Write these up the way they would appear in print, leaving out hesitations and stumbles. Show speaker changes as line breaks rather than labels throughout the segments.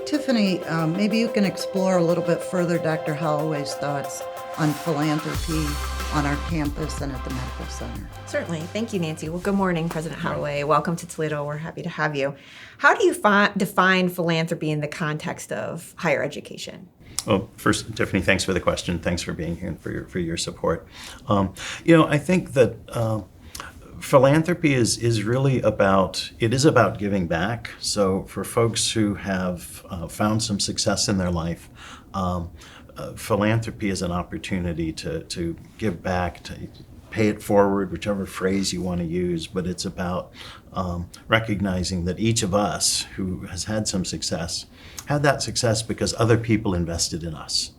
Tiffany, maybe you can explore a little bit further Dr. Holloway's thoughts on philanthropy on our campus and at the medical center.
Certainly. Thank you, Nancy. Well, good morning, President Holloway. Welcome to Toledo. We're happy to have you. How do you define philanthropy in the context of higher education?
Well, first, Tiffany, thanks for the question. Thanks for being here and for your support. I think that philanthropy is really about giving back. So for folks who have found some success in their life, philanthropy is an opportunity to give back, to pay it forward, whichever phrase you want to use, but it's about recognizing that each of us who has had some success had that success because other people invested in us.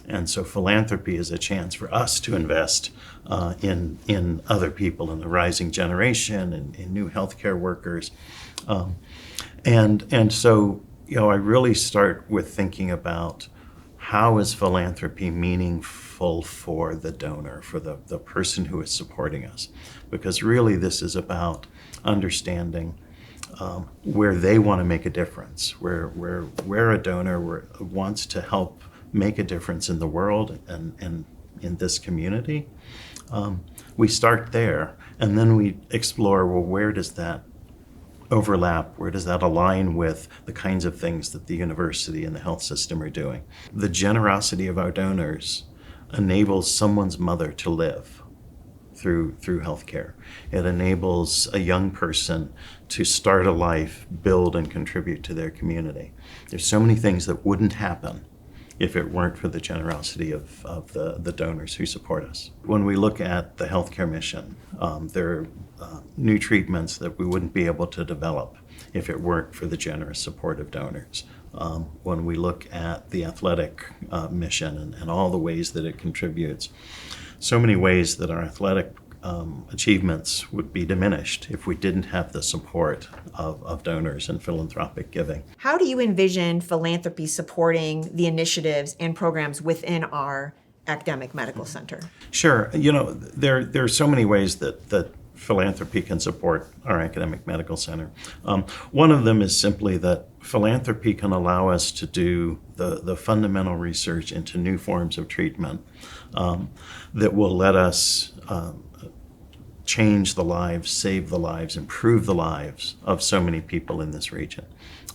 And so philanthropy is a chance for us to invest in other people, in the rising generation, and in new healthcare workers. And so, I really start with thinking about how is philanthropy meaningful for the donor, for the person who is supporting us? Because really this is about understanding where they want to make a difference, where a donor wants to help make a difference in the world and in this community. We start there, and then we explore, well, where does that overlap? Where does that align with the kinds of things that the university and the health system are doing? The generosity of our donors enables someone's mother to live through healthcare. It enables a young person to start a life, build, and contribute to their community. There's so many things that wouldn't happen if it weren't for the generosity of the donors who support us. When we look at the healthcare mission, there are new treatments that we wouldn't be able to develop if it weren't for the generous support of donors. When we look at the athletic mission and all the ways that it contributes, so many ways that our athletic achievements would be diminished if we didn't have the support of donors and philanthropic giving.
How do you envision philanthropy supporting the initiatives and programs within our academic medical center?
Sure. There are so many ways that philanthropy can support our academic medical center. One of them is simply that philanthropy can allow us to do the fundamental research into new forms of treatment that will let us change the lives, save the lives, improve the lives of so many people in this region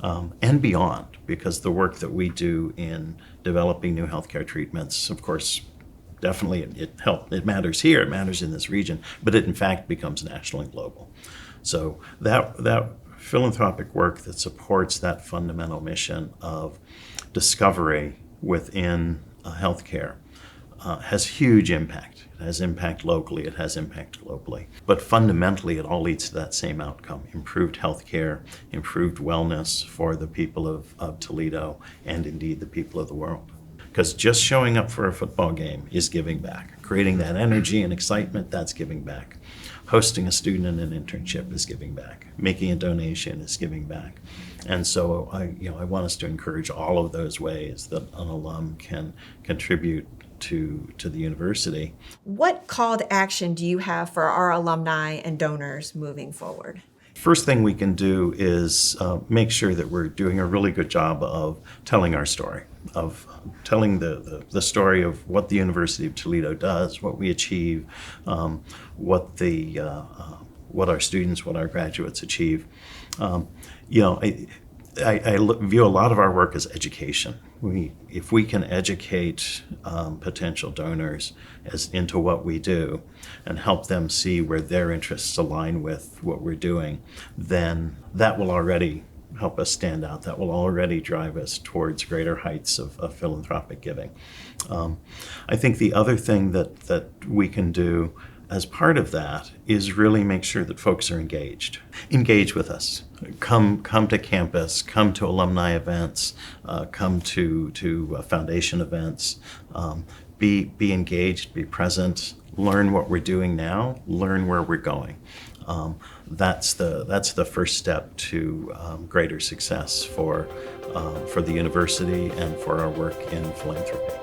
and beyond, because the work that we do in developing new healthcare treatments, of course, definitely it matters here, it matters in this region, but it in fact becomes national and global. So that philanthropic work that supports that fundamental mission of discovery within healthcare has huge impact. It has impact locally, it has impact globally. But fundamentally, it all leads to that same outcome: improved healthcare, improved wellness for the people of Toledo, and indeed the people of the world. Because just showing up for a football game is giving back. Creating that energy and excitement, that's giving back. Hosting a student in an internship is giving back. Making a donation is giving back. And so I want us to encourage all of those ways that an alum can contribute to the university.
What call to action do you have for our alumni and donors moving forward?
First thing we can do is make sure that we're doing a really good job of telling our story, of telling the story of what the University of Toledo does, what we achieve, what our students, what our graduates achieve. I view a lot of our work as education. If we can educate potential donors into what we do and help them see where their interests align with what we're doing, then that will already help us stand out. That will already drive us towards greater heights of philanthropic giving. I think the other thing that we can do as part of that is really make sure that folks are engaged. Engage with us. Come to campus, come to alumni events, come to foundation events. Be engaged, be present, learn what we're doing now, learn where we're going. That's the first step to greater success for the university and for our work in philanthropy.